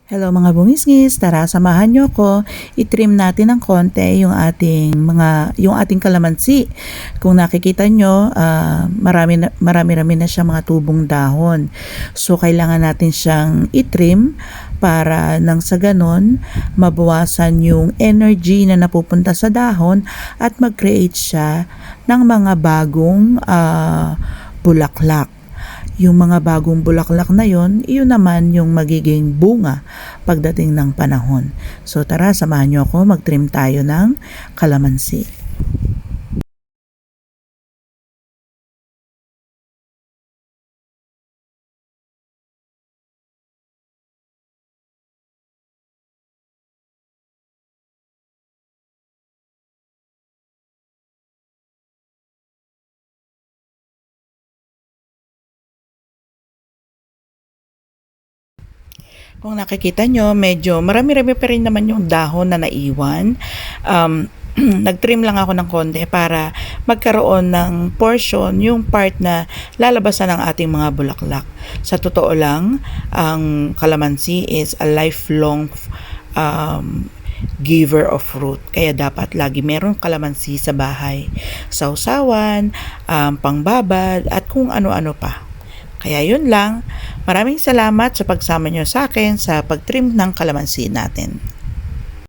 Hello mga bungisngis, tara samahan nyo ko. I-trim natin ng konti yung ating kalamansi. Kung nakikita nyo, marami na siyang mga tubong dahon. So kailangan natin siyang i-trim para nang sa ganon mabawasan yung energy na napupunta sa dahon at mag-create siya ng mga bagong bulaklak. Yung mga bagong bulaklak na yon, iyon naman yung magiging bunga pagdating ng panahon. So tara, samahan nyo ako, mag-trim tayo ng kalamansi. Kung nakikita nyo, medyo marami-rami pa rin naman yung dahon na naiwan. Nag-trim lang ako ng konti para magkaroon ng portion, yung part na lalabasan ng ating mga bulaklak. Sa totoo lang, ang kalamansi is a lifelong giver of fruit. Kaya dapat lagi meron kalamansi sa bahay. Sausawan, pangbabad, at kung ano-ano pa. Kaya yun lang. Maraming salamat sa pagsama nyo sa akin sa pag-trim ng kalamansi natin.